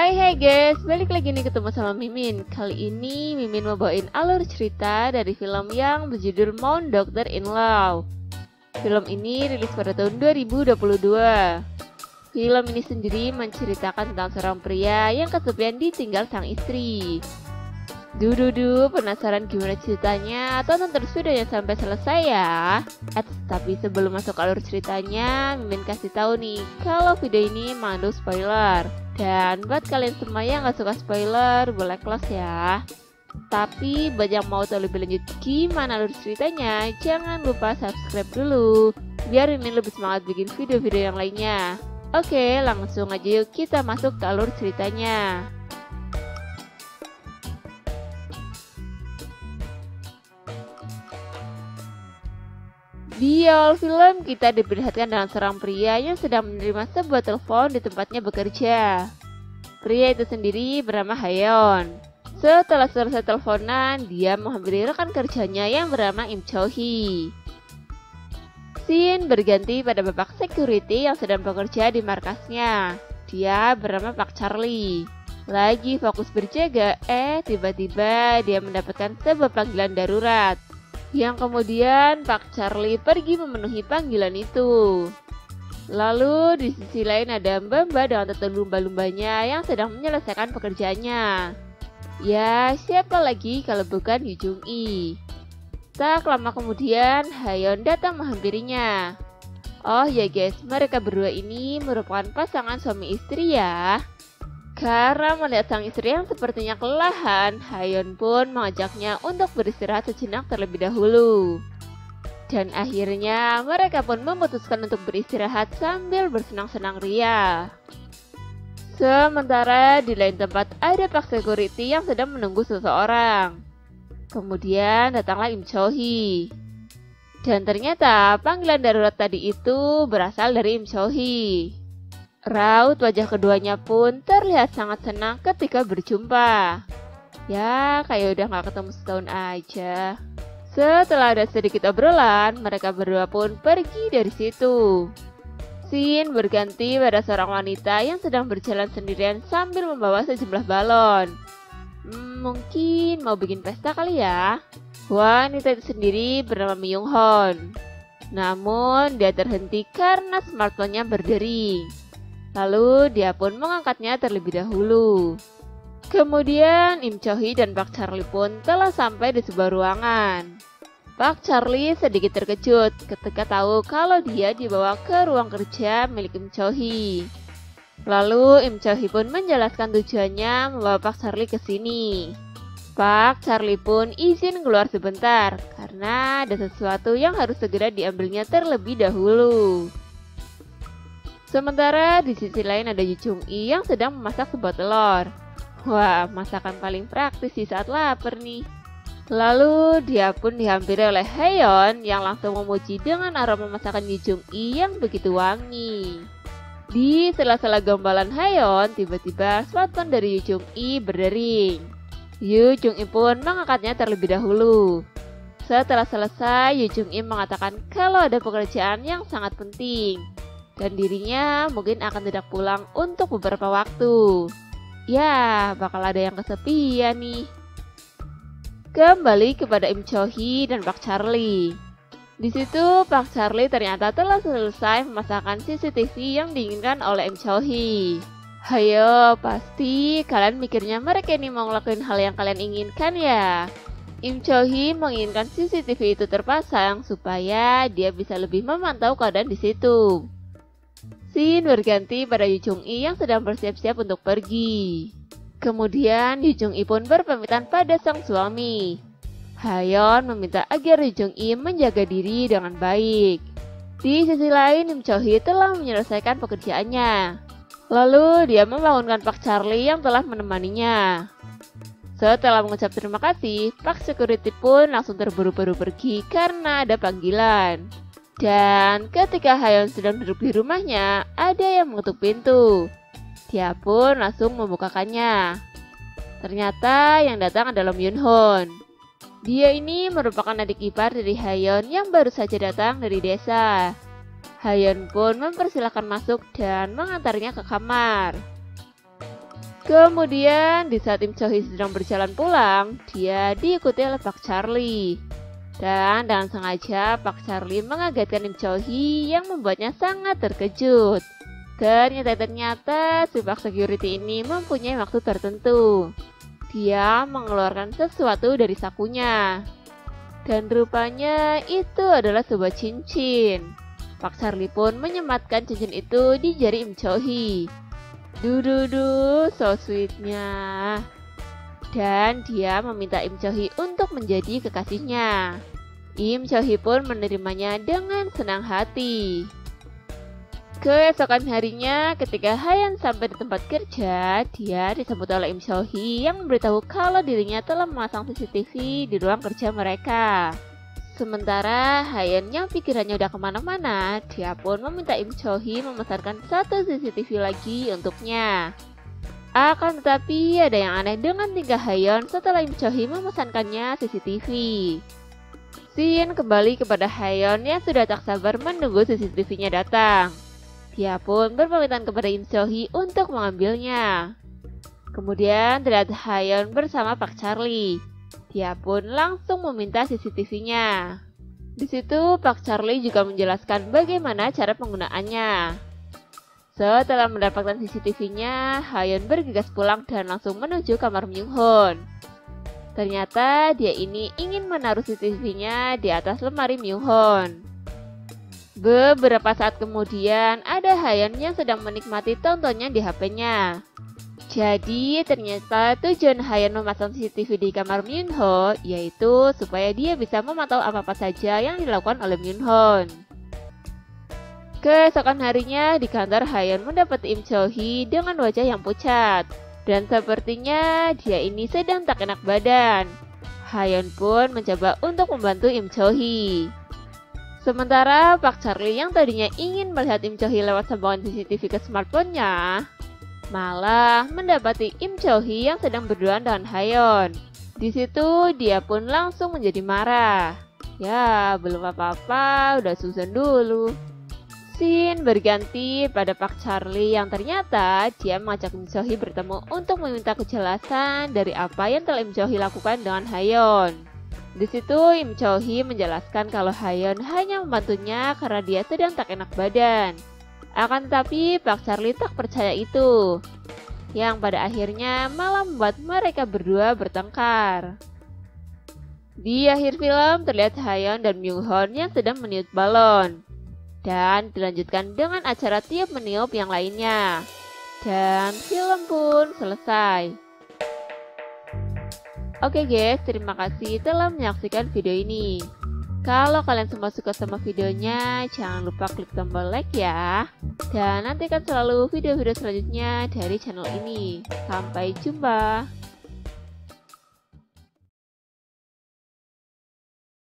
Hai guys, balik lagi nih ketemu sama Mimin. Kali ini Mimin mau bawain alur cerita dari film yang berjudul Mount Doctor in Law. Film ini rilis pada tahun 2022. Film ini sendiri menceritakan tentang seorang pria yang kesepian ditinggal sang istri. Duh, penasaran gimana ceritanya? Tonton terus videonya sampai selesai ya. Tapi sebelum masuk alur ceritanya, Mimin kasih tahu nih kalau video ini mengandung spoiler. Dan buat kalian semua yang gak suka spoiler, boleh close ya. Tapi buat yang mau tahu lebih lanjut gimana alur ceritanya, jangan lupa subscribe dulu biar Mimin lebih semangat bikin video-video yang lainnya. Oke, langsung aja yuk kita masuk ke alur ceritanya. Di awal film kita diperlihatkan dengan seorang pria yang sedang menerima sebuah telepon di tempatnya bekerja. Pria itu sendiri bernama Haeon. Setelah selesai teleponan, dia menghampiri rekan kerjanya yang bernama Im Cho-hee. Scene berganti pada bapak security yang sedang bekerja di markasnya. Dia bernama Pak Charlie. Lagi fokus berjaga, tiba-tiba dia mendapatkan sebuah panggilan darurat. Yang kemudian Pak Charlie pergi memenuhi panggilan itu. Lalu di sisi lain ada Mbak dengan tetu lumba-lumbanya yang sedang menyelesaikan pekerjaannya. Ya, siapa lagi kalau bukan Yu Jung-i. Tak lama kemudian Haeon datang menghampirinya. Oh ya guys, mereka berdua ini merupakan pasangan suami istri ya. Karena melihat sang istri yang sepertinya kelelahan, Haeon pun mengajaknya untuk beristirahat sejenak terlebih dahulu. Dan akhirnya mereka pun memutuskan untuk beristirahat sambil bersenang-senang ria. Sementara di lain tempat ada Pak Security yang sedang menunggu seseorang. Kemudian datanglah Im Cho-hee. Dan ternyata panggilan darurat tadi itu berasal dari Im Cho-hee. Raut wajah keduanya pun terlihat sangat senang ketika berjumpa. Ya, kayak udah gak ketemu setahun aja. Setelah ada sedikit obrolan, mereka berdua pun pergi dari situ. Scene berganti pada seorang wanita yang sedang berjalan sendirian sambil membawa sejumlah balon. Mungkin mau bikin pesta kali ya. Wanita itu sendiri bernama Myung Hon. Namun dia terhenti karena smartphone-nya berdering. Lalu dia pun mengangkatnya terlebih dahulu. Kemudian Im Cho-hee dan Pak Charlie pun telah sampai di sebuah ruangan. Pak Charlie sedikit terkejut ketika tahu kalau dia dibawa ke ruang kerja milik Im Cho-hee. Lalu Im Cho-hee pun menjelaskan tujuannya membawa Pak Charlie ke sini. Pak Charlie pun izin keluar sebentar karena ada sesuatu yang harus segera diambilnya terlebih dahulu. Sementara di sisi lain ada Yu Jung-i yang sedang memasak sebuah telur. Wah, masakan paling praktis di saat lapar nih. Lalu dia pun dihampiri oleh Haeon yang langsung memuji dengan aroma masakan Yu Jung-i yang begitu wangi. Di sela-sela gombalan Haeon, tiba-tiba smartphone dari Yu Jung-i berdering. Yu Jung-i pun mengangkatnya terlebih dahulu. Setelah selesai, Yu Jung-i mengatakan kalau ada pekerjaan yang sangat penting. Dan dirinya mungkin akan tidak pulang untuk beberapa waktu. Ya, bakal ada yang kesepian nih. Kembali kepada Im Cho-hee dan Pak Charlie. Di situ Pak Charlie ternyata telah selesai memasangkan CCTV yang diinginkan oleh Im Cho-hee. Hayo, pasti kalian mikirnya mereka ini mau ngelakuin hal yang kalian inginkan ya. Im Cho-hee menginginkan CCTV itu terpasang supaya dia bisa lebih memantau keadaan di situ. Scene berganti pada Yu Jung-i yang sedang bersiap-siap untuk pergi. Kemudian Yu Jung-i pun berpamitan pada sang suami. Haeon meminta agar Yu Jung-i menjaga diri dengan baik. Di sisi lain, Im Cho-hee telah menyelesaikan pekerjaannya. Lalu dia membangunkan Pak Charlie yang telah menemaninya. Setelah mengucap terima kasih, Pak Security pun langsung terburu-buru pergi karena ada panggilan. Dan ketika Haeon sedang duduk di rumahnya, ada yang mengetuk pintu. Dia pun langsung membukakannya. Ternyata yang datang adalah Myung Hon. Dia ini merupakan adik ipar dari Haeon yang baru saja datang dari desa. Haeon pun mempersilahkan masuk dan mengantarnya ke kamar. Kemudian di saat Im Cho-hee sedang berjalan pulang, dia diikuti oleh Pak Charlie. Dan dengan sengaja Pak Charlie mengagetkan Im Cho-hee yang membuatnya sangat terkejut. Ternyata si Pak Security ini mempunyai waktu tertentu. Dia mengeluarkan sesuatu dari sakunya. Dan rupanya itu adalah sebuah cincin. Pak Charlie pun menyematkan cincin itu di jari Im Cho-hee. Dududu, so sweetnya. Dan dia meminta Im Cho-hee untuk menjadi kekasihnya. Im Cho-hee pun menerimanya dengan senang hati. Keesokan harinya, ketika Hayeon sampai di tempat kerja, dia disambut oleh Im Cho-hee yang memberitahu kalau dirinya telah memasang CCTV di ruang kerja mereka. Sementara Hayeon yang pikirannya udah kemana-mana, dia pun meminta Im Cho-hee memesankan satu CCTV lagi untuknya. Akan tetapi ada yang aneh dengan tingkah Hayeon setelah Im Cho-hee memesankannya CCTV. Scene kembali kepada Hayeon yang sudah tak sabar menunggu CCTV-nya datang. Dia pun berpamitan kepada Im Cho-hee untuk mengambilnya. Kemudian terlihat Hayeon bersama Pak Charlie. Dia pun langsung meminta CCTV-nya. Di situ Pak Charlie juga menjelaskan bagaimana cara penggunaannya. Setelah mendapatkan CCTV-nya, Hayeon bergegas pulang dan langsung menuju kamar Myung-hoon. Ternyata dia ini ingin menaruh CCTV-nya di atas lemari Myung-hoon. Beberapa saat kemudian, ada Hayeon yang sedang menikmati tontonnya di HP-nya. Jadi ternyata tujuan Hayeon memasang CCTV di kamar Myung-hoon yaitu supaya dia bisa memantau apa-apa saja yang dilakukan oleh Myung-hoon. Keesokan harinya di kantor, Hayeon mendapati Im Cho-hee dengan wajah yang pucat. Dan sepertinya dia ini sedang tak enak badan. Hayeon pun mencoba untuk membantu Im Cho-hee. Sementara Pak Charlie yang tadinya ingin melihat Im Cho-hee lewat sambungan CCTV ke smartphone-nya, malah mendapati Im Cho-hee yang sedang berduaan dengan Hayeon. Di situ dia pun langsung menjadi marah. Ya, belum apa-apa, udah susun dulu. Scene berganti pada Pak Charlie yang ternyata dia mengajak Im Cho-hee bertemu untuk meminta kejelasan dari apa yang telah Im Cho-hee lakukan dengan Hayeon. Di situ Im Cho-hee menjelaskan kalau Hayeon hanya membantunya karena dia sedang tak enak badan. Akan tetapi Pak Charlie tak percaya itu, yang pada akhirnya malah membuat mereka berdua bertengkar. Di akhir film terlihat Hayeon dan Myung-hoon yang sedang meniup balon. Dan dilanjutkan dengan acara tiup meniup yang lainnya. Dan film pun selesai. Oke guys, terima kasih telah menyaksikan video ini. Kalau kalian semua suka sama videonya, jangan lupa klik tombol like ya. Dan nantikan selalu video-video selanjutnya dari channel ini. Sampai jumpa.